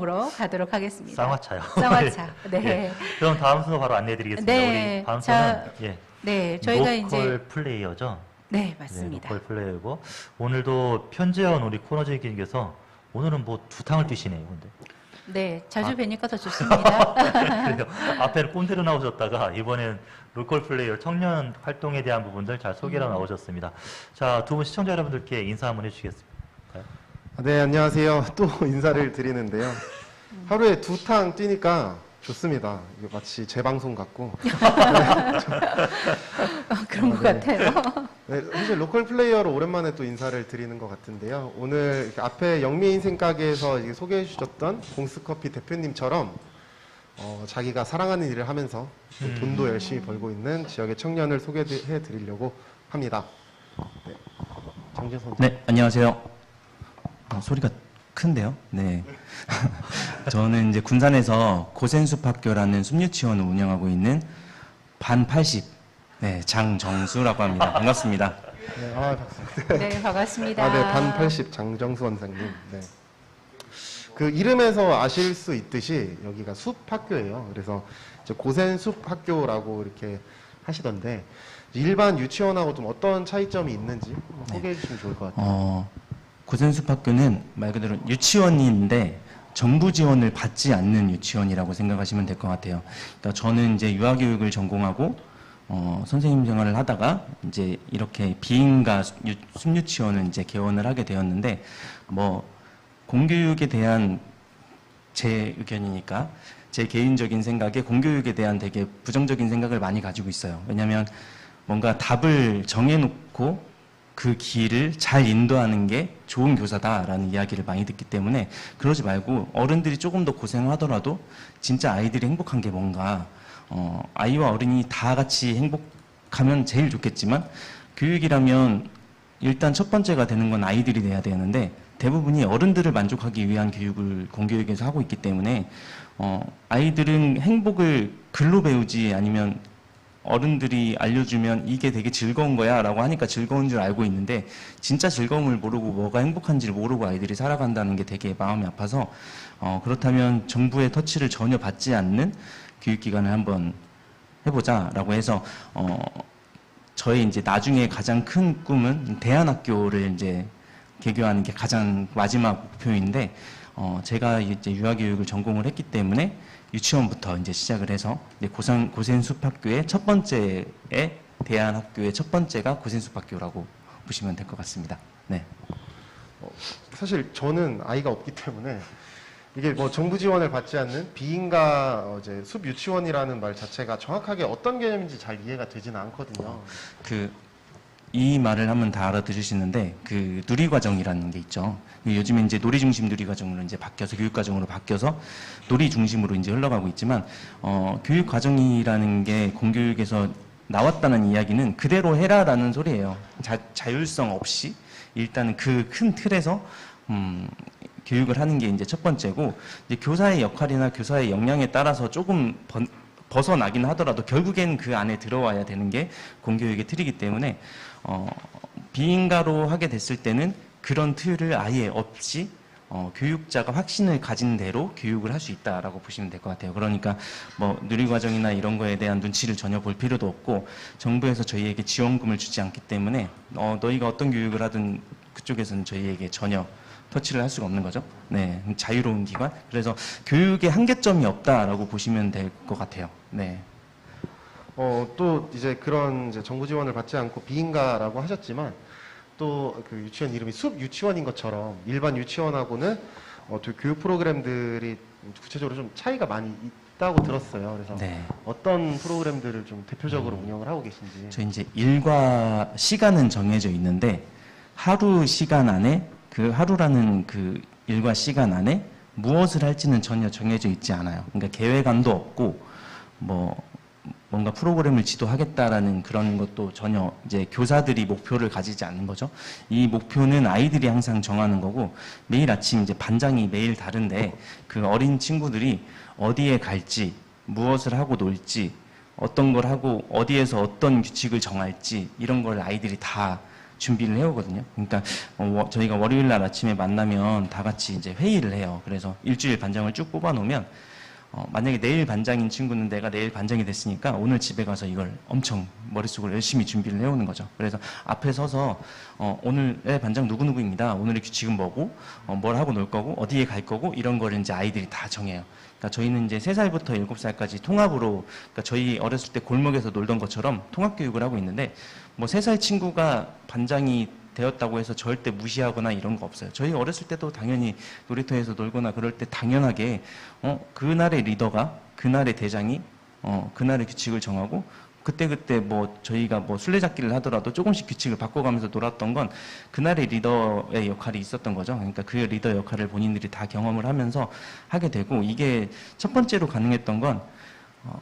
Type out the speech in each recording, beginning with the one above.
으로 가도록 하겠습니다. 쌍화차요. 쌍화차. 네. 예. 그럼 다음 순서 바로 안내해드리겠습니다. 네. 우리 다음 자, 순서는 네, 저희가 로컬 이제 플레이어죠. 네, 맞습니다. 네, 로컬 플레이어고 오늘도 편재원 우리 코너제기님께서 오늘은 뭐 두 탕을 뛰시네요. 근데 네, 자주 뵈니까 더 좋습니다. 그래요. 앞에는 꼰대로 나오셨다가 이번엔 로컬 플레이어 청년 활동에 대한 부분들 잘 소개로 나오셨습니다. 자, 두 분 시청자 여러분들께 인사 한번 해주시겠습니까? 네, 안녕하세요. 또 인사를 드리는데요. 하루에 2탕 뛰니까 좋습니다. 이게 마치 재방송 같고. 그런 것 네. 같아요. 네, 사실 로컬 플레이어로 오랜만에 또 인사를 드리는 것 같은데요. 오늘 이렇게 앞에 영미 인생 가게에서 이게 소개해 주셨던 공스커피 대표님처럼 자기가 사랑하는 일을 하면서 또 돈도 열심히 벌고 있는 지역의 청년을 소개해 드리려고 합니다. 네. 장재선. 네, 안녕하세요. 소리가 큰데요? 네. 저는 이제 군산에서 고센숲학교라는 숲유치원을 운영하고 있는 반 80, 네, 장정수라고 합니다. 반갑습니다. 네, 박수. 네, 반갑습니다. 네, 반 80 장정수 원장님. 네. 그 이름에서 아실 수 있듯이 여기가 숲학교예요. 그래서 이제 고센숲학교라고 이렇게 하시던데 일반 유치원하고 좀 어떤 차이점이 있는지 소개해 주시면 좋을 것 같아요. 고센숲학교는 말 그대로 유치원인데 정부 지원을 받지 않는 유치원이라고 생각하시면 될 것 같아요. 그러니까 저는 이제 유아교육을 전공하고 선생님 생활을 하다가 이제 이렇게 비인가 숲유치원을 이제 개원을 하게 되었는데 뭐 공교육에 대한 제 의견이니까 제 개인적인 생각에 공교육에 대한 되게 부정적인 생각을 많이 가지고 있어요. 왜냐하면 뭔가 답을 정해놓고 그 길을 잘 인도하는 게 좋은 교사다라는 이야기를 많이 듣기 때문에 그러지 말고 어른들이 조금 더 고생하더라도 진짜 아이들이 행복한 게 뭔가 아이와 어른이 다 같이 행복하면 제일 좋겠지만 교육이라면 일단 첫 번째가 되는 건 아이들이 돼야 되는데 대부분이 어른들을 만족하기 위한 교육을 공교육에서 하고 있기 때문에 아이들은 행복을 글로 배우지 아니면 어른들이 알려주면 이게 되게 즐거운 거야 라고 하니까 즐거운 줄 알고 있는데 진짜 즐거움을 모르고 뭐가 행복한지를 모르고 아이들이 살아간다는 게 되게 마음이 아파서 그렇다면 정부의 터치를 전혀 받지 않는 교육기관을 한번 해보자 라고 해서 저의 이제 나중에 가장 큰 꿈은 대안학교를 이제 개교하는 게 가장 마지막 목표인데 제가 이제 유아교육을 전공을 했기 때문에 유치원부터 이제 시작을 해서 이제 고센숲학교의 첫 번째에 대안학교의 첫 번째가 고센숲학교라고 보시면 될 것 같습니다. 네. 사실 저는 아이가 없기 때문에 이게 뭐 정부 지원을 받지 않는 비인가 이제 숲 유치원이라는 말 자체가 정확하게 어떤 개념인지 잘 이해가 되지는 않거든요. 이 말을 하면 다 알아들으시는데 그 누리과정이라는 게 있죠. 요즘에 이제 놀이 중심 누리과정으로 이제 바뀌어서 교육과정으로 바뀌어서 놀이 중심으로 이제 흘러가고 있지만 교육과정이라는 게 공교육에서 나왔다는 이야기는 그대로 해라라는 소리예요. 자율성 없이 일단은 그 큰 틀에서 교육을 하는 게 이제 첫 번째고 이제 교사의 역할이나 교사의 역량에 따라서 조금 벗어나긴 하더라도 결국엔 그 안에 들어와야 되는 게 공교육의 틀이기 때문에 비인가로 하게 됐을 때는 그런 틀을 아예 없이 교육자가 확신을 가진 대로 교육을 할 수 있다라고 보시면 될 것 같아요. 그러니까 뭐 누리과정이나 이런 거에 대한 눈치를 전혀 볼 필요도 없고 정부에서 저희에게 지원금을 주지 않기 때문에 너희가 어떤 교육을 하든 그쪽에서는 저희에게 전혀 터치를 할 수가 없는 거죠. 네, 자유로운 기관. 그래서 교육에 한계점이 없다라고 보시면 될 것 같아요. 네. 또 이제 그런 이제 정부 지원을 받지 않고 비인가라고 하셨지만 또 그 유치원 이름이 숲 유치원인 것처럼 일반 유치원하고는 또 교육 프로그램들이 구체적으로 좀 차이가 많이 있다고 들었어요. 그래서 네. 어떤 프로그램들을 좀 대표적으로 운영을 하고 계신지. 저 이제 일과 시간은 정해져 있는데 하루 시간 안에 그 하루라는 그 일과 시간 안에 무엇을 할지는 전혀 정해져 있지 않아요. 그러니까 계획안도 없고 뭔가 프로그램을 지도하겠다라는 그런 것도 전혀 이제 교사들이 목표를 가지지 않는 거죠. 이 목표는 아이들이 항상 정하는 거고 매일 아침 이제 반장이 매일 다른데 그 어린 친구들이 어디에 갈지 무엇을 하고 놀지 어떤 걸 하고 어디에서 어떤 규칙을 정할지 이런 걸 아이들이 다 준비를 해오거든요. 그러니까 저희가 월요일 날 아침에 만나면 다 같이 이제 회의를 해요. 그래서 일주일 반장을 쭉 뽑아놓으면 만약에 내일 반장인 친구는 내가 내일 반장이 됐으니까 오늘 집에 가서 이걸 엄청 머릿속으로 열심히 준비를 해오는 거죠. 그래서 앞에 서서 오늘의 반장 누구누구입니다. 오늘의 규칙은 뭐고 뭘 하고 놀 거고 어디에 갈 거고 이런 거를 이제 아이들이 다 정해요. 그러니까 저희는 이제 3살부터 7살까지 통합으로, 그러니까 저희 어렸을 때 골목에서 놀던 것처럼 통합 교육을 하고 있는데, 뭐 3살 친구가 반장이 되었다고 해서 절대 무시하거나 이런 거 없어요. 저희 어렸을 때도 당연히 놀이터에서 놀거나 그럴 때 당연하게 그날의 리더가, 그날의 대장이 그날의 규칙을 정하고, 그때 뭐 저희가 뭐 술래잡기를 하더라도 조금씩 규칙을 바꿔가면서 놀았던 건 그날의 리더의 역할이 있었던 거죠. 그러니까 그 리더 역할을 본인들이 다 경험을 하면서 하게 되고, 이게 첫 번째로 가능했던 건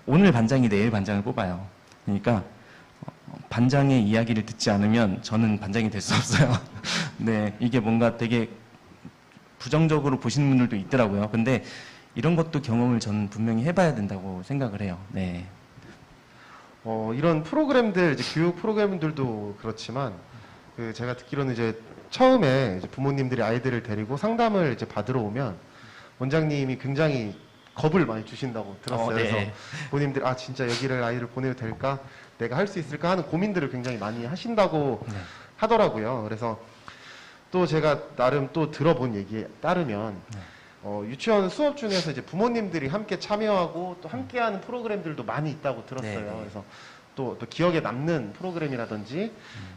오늘 반장이 내일 반장을 뽑아요. 그러니까 반장의 이야기를 듣지 않으면 저는 반장이 될 수 없어요. 네, 이게 뭔가 되게 부정적으로 보시는 분들도 있더라고요. 근데 이런 것도 경험을 저는 분명히 해봐야 된다고 생각을 해요. 네. 이런 프로그램들, 이제 교육 프로그램들도 그렇지만, 제가 듣기로는 이제 처음에 이제 부모님들이 아이들을 데리고 상담을 이제 받으러 오면 원장님이 굉장히 겁을 많이 주신다고 들었어요. 네. 그래서 부모님들, 진짜 여기를 아이를 보내도 될까? 내가 할 수 있을까? 하는 고민들을 굉장히 많이 하신다고 네. 하더라고요. 그래서 또 제가 나름 또 들어본 얘기에 따르면, 유치원 수업 중에서 이제 부모님들이 함께 참여하고 또 함께하는 프로그램들도 많이 있다고 들었어요. 네. 그래서 또 기억에 남는 프로그램이라든지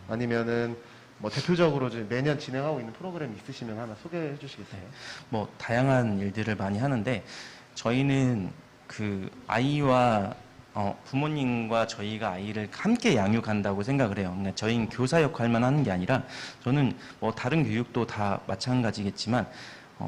아니면은 뭐 대표적으로 좀 매년 진행하고 있는 프로그램 있으시면 하나 소개해 주시겠어요? 뭐 다양한 일들을 많이 하는데, 저희는 그 아이와 부모님과 저희가 아이를 함께 양육한다고 생각을 해요. 그러니까 저희는 교사 역할만 하는 게 아니라, 저는 뭐 다른 교육도 다 마찬가지겠지만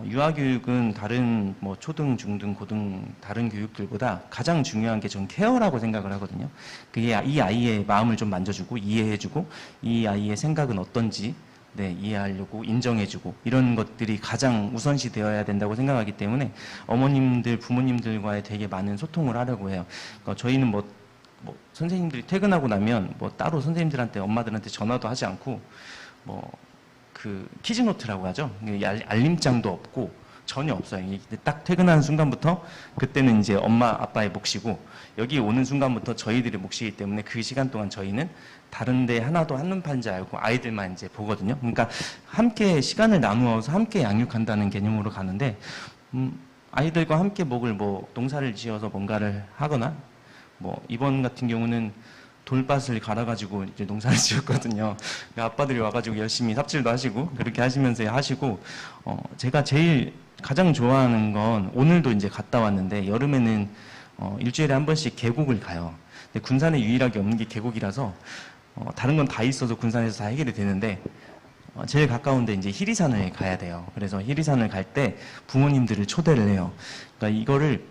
유아교육은 다른 뭐 초등, 중등, 고등 다른 교육들보다 가장 중요한 게 전 케어라고 생각을 하거든요. 그게 이 아이의 마음을 좀 만져주고 이해해주고 이 아이의 생각은 어떤지 이해하려고 인정해주고 이런 것들이 가장 우선시 되어야 된다고 생각하기 때문에 어머님들, 부모님들과의 되게 많은 소통을 하려고 해요. 그러니까 저희는 뭐 선생님들이 퇴근하고 나면 뭐 따로 선생님들한테, 엄마들한테 전화도 하지 않고 그 키즈노트라고 하죠. 알림장도 없고 전혀 없어요. 딱 퇴근하는 순간부터 그때는 이제 엄마 아빠의 몫이고, 여기 오는 순간부터 저희들의 몫이기 때문에 그 시간 동안 저희는 다른데 하나도 한눈 판지 알고 아이들만 이제 보거든요. 그러니까 함께 시간을 나누어서 함께 양육한다는 개념으로 가는데, 아이들과 함께 농사를 지어서 뭔가를 하거나, 이번 같은 경우는 돌밭을 갈아가지고 이제 농사를 지었거든요. 그러니까 아빠들이 와가지고 열심히 삽질도 하시고 그렇게 하시면서 하시고, 제가 제일 가장 좋아하는 건, 오늘도 이제 갔다 왔는데, 여름에는 일주일에 한 번씩 계곡을 가요. 근데 군산에 유일하게 없는 게 계곡이라서 다른 건 다 있어서 군산에서 다 해결이 되는데, 제일 가까운데 이제 희리산을 가야 돼요. 그래서 희리산을 갈 때 부모님들을 초대를 해요. 그러니까 이거를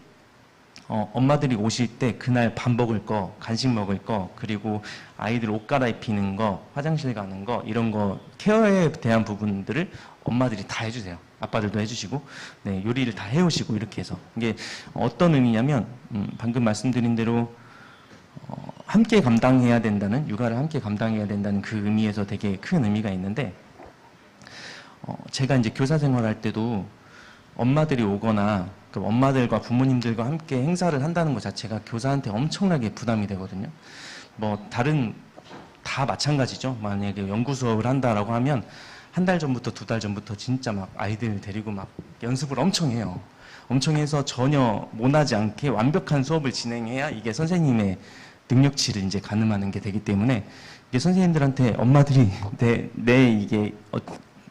엄마들이 오실 때 그날 밥 먹을 거, 간식 먹을 거, 그리고 아이들 옷 갈아입히는 거, 화장실 가는 거, 이런 거 케어에 대한 부분들을 엄마들이 다 해주세요. 아빠들도 해주시고, 요리를 다 해오시고 이렇게 해서. 이게 어떤 의미냐면, 방금 말씀드린 대로 함께 감당해야 된다는, 육아를 함께 감당해야 된다는 그 의미에서 되게 큰 의미가 있는데, 제가 이제 교사 생활할 때도 엄마들이 오거나 그 엄마들과 부모님들과 함께 행사를 한다는 것 자체가 교사한테 엄청나게 부담이 되거든요. 다른 다 마찬가지죠. 만약에 연구 수업을 한다라고 하면 한 달 전부터 2달 전부터 진짜 막 아이들 데리고 막 연습을 엄청 해요. 엄청 해서 전혀 모나지 않게 완벽한 수업을 진행해야 이게 선생님의 능력치를 이제 가늠하는 게 되기 때문에, 이게 선생님들한테 엄마들이 내 이게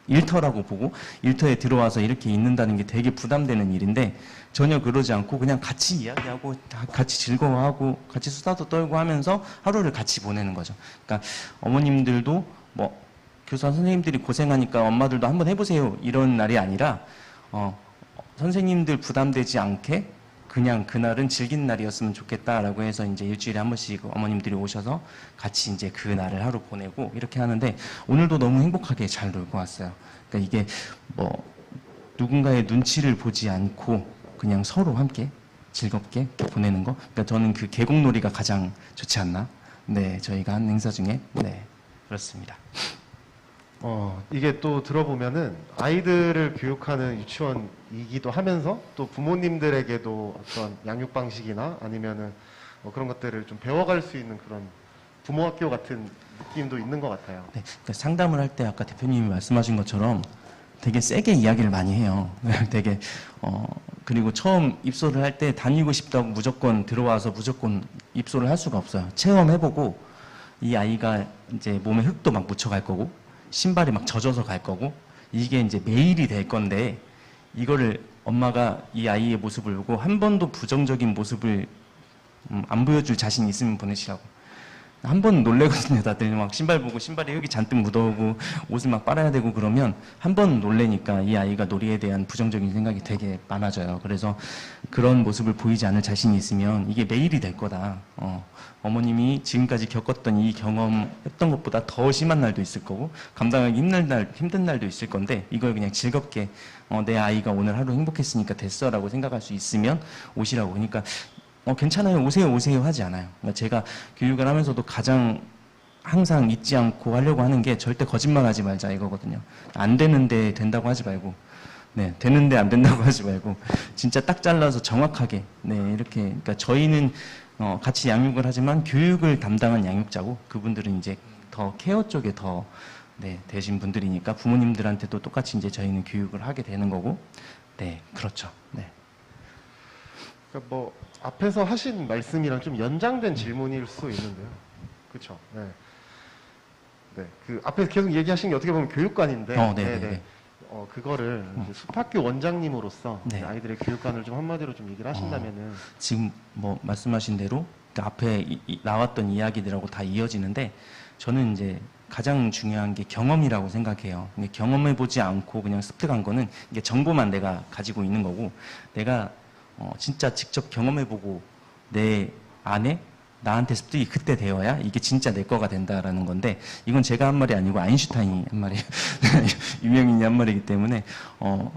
일터라고 보고 일터에 들어와서 이렇게 있는다는 게 되게 부담되는 일인데, 전혀 그러지 않고 그냥 같이 이야기하고 같이 즐거워하고 같이 수다도 떨고 하면서 하루를 같이 보내는 거죠. 그러니까 어머님들도 교사 선생님들이 고생하니까 엄마들도 한번 해보세요 이런 날이 아니라, 선생님들 부담되지 않게 그냥 그날은 즐긴 날이었으면 좋겠다라고 해서 이제 일주일에 한 번씩 어머님들이 오셔서 같이 이제 그 날을 하루 보내고 이렇게 하는데, 오늘도 너무 행복하게 잘 놀고 왔어요. 그러니까 이게 누군가의 눈치를 보지 않고 그냥 서로 함께 즐겁게 보내는 거. 그러니까 저는 그 계곡놀이가 가장 좋지 않나. 저희가 한 행사 중에. 그렇습니다. 이게 또 들어보면은 아이들을 교육하는 유치원이기도 하면서 또 부모님들에게도 어떤 양육 방식이나 아니면은 그런 것들을 좀 배워갈 수 있는 그런 부모 학교 같은 느낌도 있는 것 같아요. 네, 그러니까 상담을 할 때 아까 대표님이 말씀하신 것처럼 되게 세게 이야기를 많이 해요. 되게 그리고 처음 입소를 할 때 다니고 싶다고 무조건 들어와서 무조건 입소를 할 수가 없어요. 체험해보고 이 아이가 이제 몸에 흙도 막 묻혀갈 거고 신발이 막 젖어서 갈 거고 이게 이제 매일이 될 건데 이거를 엄마가 이 아이의 모습을 보고 한 번도 부정적인 모습을 안 보여줄 자신 있으면 보내시라고. 한 번 놀래거든요. 다들 막 신발 보고 신발에 흙이 잔뜩 묻어오고 옷을 막 빨아야 되고 그러면 한 번 놀래니까 이 아이가 놀이에 대한 부정적인 생각이 되게 많아져요. 그래서 그런 모습을 보이지 않을 자신이 있으면 이게 매일이 될 거다. 어머님이 지금까지 겪었던 이 경험했던 것보다 더 심한 날도 있을 거고 감당하기 힘든 날도 있을 건데 이걸 그냥 즐겁게 내 아이가 오늘 하루 행복했으니까 됐어라고 생각할 수 있으면 오시라고. 그러니까 괜찮아요. 오세요, 오세요 하지 않아요. 그러니까 제가 교육을 하면서도 가장 항상 잊지 않고 하려고 하는 게 절대 거짓말 하지 말자 이거거든요. 안 되는데 된다고 하지 말고, 네, 되는데 안 된다고 하지 말고, 진짜 딱 잘라서 정확하게, 네, 이렇게. 그러니까 저희는 같이 양육을 하지만 교육을 담당한 양육자고 그분들은 이제 더 케어 쪽에 더, 네, 되신 분들이니까 부모님들한테도 똑같이 이제 저희는 교육을 하게 되는 거고, 네, 그렇죠. 네. 그러니까 뭐 앞에서 하신 말씀이랑 좀 연장된 질문일 수 있는데요. 그렇죠. 네. 네. 그 앞에 계속 얘기하신 게 어떻게 보면 교육관인데, 네네. 그거를 이제 숲학교 원장님으로서 네. 아이들의 교육관을 좀 한마디로 좀 얘기를 하신다면은 지금 뭐 말씀하신 대로 그 앞에 나왔던 이야기들하고 다 이어지는데 저는 이제 가장 중요한 게 경험이라고 생각해요. 근데 경험해보지 않고 그냥 습득한 거는 이게 정보만 내가 가지고 있는 거고 내가 진짜 직접 경험해보고 내 안에 나한테 습득이 그때 되어야 이게 진짜 내 거가 된다라는 건데 이건 제가 한 말이 아니고 아인슈타인이 한 말이에요. 유명인이 한 말이기 때문에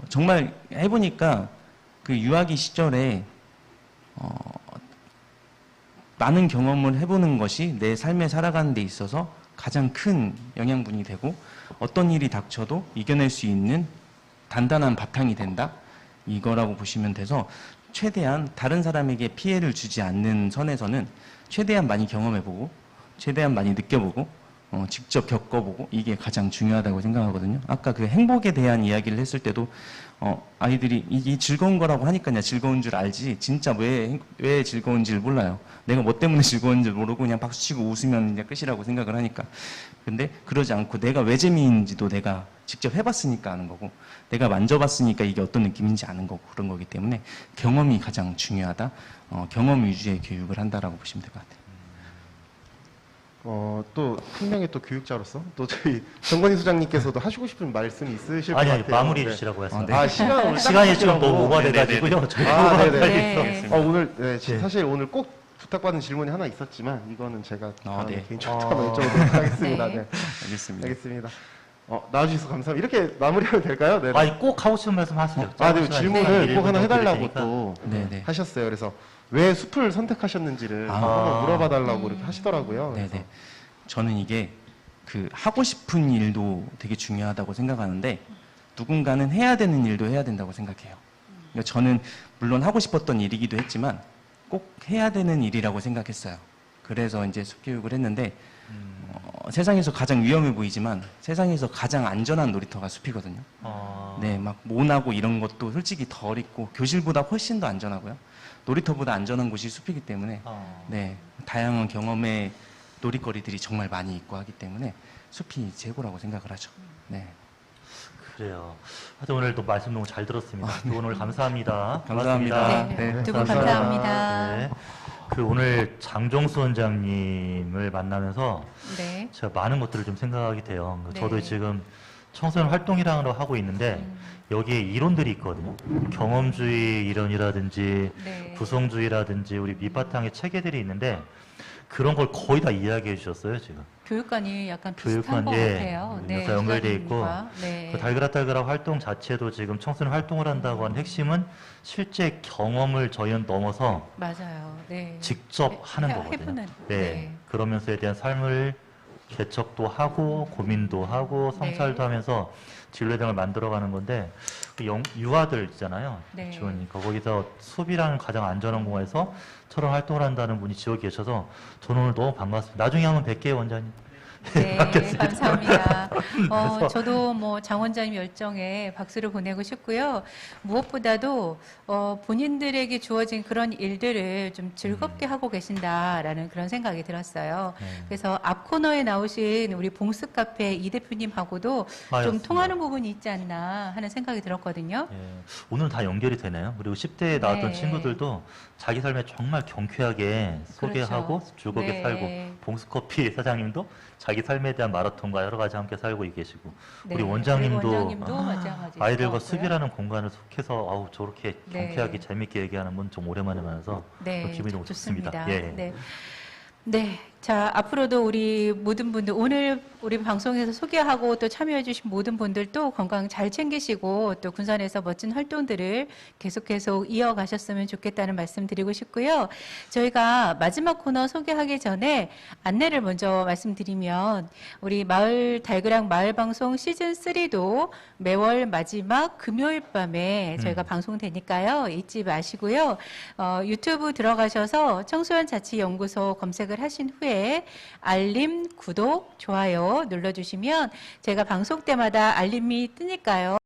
정말 해보니까 그 유아기 시절에 많은 경험을 해보는 것이 내 삶에 살아가는 데 있어서 가장 큰 영양분이 되고 어떤 일이 닥쳐도 이겨낼 수 있는 단단한 바탕이 된다 이거라고 보시면 돼서 최대한 다른 사람에게 피해를 주지 않는 선에서는 최대한 많이 경험해보고 최대한 많이 느껴보고 직접 겪어보고 이게 가장 중요하다고 생각하거든요. 아까 그 행복에 대한 이야기를 했을 때도 아이들이 이게 즐거운 거라고 하니까 그냥 즐거운 줄 알지 진짜 왜 즐거운지를 몰라요. 내가 뭐 때문에 즐거운지 모르고 그냥 박수치고 웃으면 이제 끝이라고 생각을 하니까. 근데 그러지 않고 내가 왜 재미있는지도 내가 직접 해봤으니까 아는 거고 내가 만져봤으니까 이게 어떤 느낌인지 아는 거고 그런 거기 때문에 경험이 가장 중요하다. 경험 위주의 교육을 한다라고 보시면 될 것 같아요. 또 분명히 또 교육자로서 또 저희 정건희 소장님께서도 하시고 싶은 말씀이 있으실 것 아니, 같아요. 마무리해 네. 주시라고 했어요. 네. 시간이 좀 너무 오버돼가지고요. 저희가 네. 오늘 사실 오늘 꼭 부탁받은 질문이 하나 있었지만 이거는 제가 네. 개인적으로 한번 여쭤보도록 하겠습니다. 네. 네. 알겠습니다. 알겠습니다. 나와주셔서 감사합니다. 이렇게 마무리하면 될까요? 네. 아니, 꼭 하고 싶은 말씀 하세요. 네, 질문을 꼭 하나 해달라고 또. 또 네네. 하셨어요. 그래서 왜 숲을 선택하셨는지를 아. 한번 물어봐달라고 이렇게 하시더라고요. 그래서 네네. 저는 이게 그 하고 싶은 일도 되게 중요하다고 생각하는데 누군가는 해야 되는 일도 해야 된다고 생각해요. 그러니까 저는 물론 하고 싶었던 일이기도 했지만 꼭 해야 되는 일이라고 생각했어요. 그래서 이제 숲교육을 했는데 세상에서 가장 위험해 보이지만 세상에서 가장 안전한 놀이터가 숲이거든요. 네, 막 모나고 이런 것도 솔직히 덜 있고 교실보다 훨씬 더 안전하고요. 놀이터보다 안전한 곳이 숲이기 때문에 네, 다양한 경험의 놀이거리들이 정말 많이 있고 하기 때문에 숲이 최고라고 생각을 하죠. 네. 그래요. 하여튼 오늘 또 말씀 너무 잘 들었습니다. 두 분 오늘 감사합니다. 감사합니다. 네, 네, 두 분 감사합니다. 감사합니다. 네. 그 오늘 장종수 원장님을 만나면서 네. 제가 많은 것들을 좀 생각하게 돼요. 네. 저도 지금 청소년 활동이랑으로 하고 있는데 여기에 이론들이 있거든요. 경험주의 이론이라든지 네. 구성주의라든지 우리 밑바탕에 체계들이 있는데 그런 걸 거의 다 이야기해 주셨어요, 지금. 교육관이 약간 비슷한 교육관, 것 예. 같아요. 다 연결돼 있고 기관님과. 네. 그 달그락달그락 활동 자체도 지금 청소년 활동을 한다고 하는 핵심은 실제 경험을 저희는 넘어서 맞아요. 네. 직접 하는 해- 거거든요. 해보는. 네. 네. 그러면서에 대한 삶을 개척도 하고 고민도 하고 성찰도 네. 하면서 진로대학을 만들어가는 건데 그 유아들 있잖아요. 네. 유치원이니까 거기서 수비라는 가장 안전한 공간에서 저런 활동을 한다는 분이 지역에 계셔서 저는 오늘 너무 반갑습니다. 나중에 한번 뵐게요, 원장님. 네, 받겠습니다. 감사합니다. 그래서- 저도 뭐 장 원장님 열정에 박수를 보내고 싶고요. 무엇보다도 본인들에게 주어진 그런 일들을 좀 즐겁게 하고 계신다라는 그런 생각이 들었어요. 네. 그래서 앞 코너에 나오신 우리 봉스 카페 이 대표님하고도 좀 맞습니다. 통하는 부분이 있지 않나 하는 생각이 들었거든요. 예, 오늘 다 연결이 되네요. 그리고 10대에 나왔던 네. 친구들도 자기 삶에 정말 경쾌하게 소개하고 그렇죠. 즐겁게 네. 살고 봉스커피 사장님도 자기 삶에 대한 마라톤과 여러 가지 함께 살고 계시고 네, 우리 원장님도 그리고 원장님도 마찬가지일 아이들과 것 같고요. 수비라는 공간을 속해서 아우 저렇게 네. 경쾌하게 재밌게 얘기하는 분 좀 오랜만에 만나서 네, 기분이 너무 좋습니다. 예. 네. 네. 자, 앞으로도 우리 모든 분들, 오늘 우리 방송에서 소개하고 또 참여해주신 모든 분들도 건강 잘 챙기시고 또 군산에서 멋진 활동들을 계속 이어가셨으면 좋겠다는 말씀 드리고 싶고요. 저희가 마지막 코너 소개하기 전에 안내를 먼저 말씀드리면 우리 마을 달그락 마을 방송 시즌 3도 매월 마지막 금요일 밤에 저희가 방송되니까요. 잊지 마시고요. 유튜브 들어가셔서 청소년 자치연구소 검색을 하신 후에 알림, 구독, 좋아요 눌러주시면 제가 방송 때마다 알림이 뜨니까요.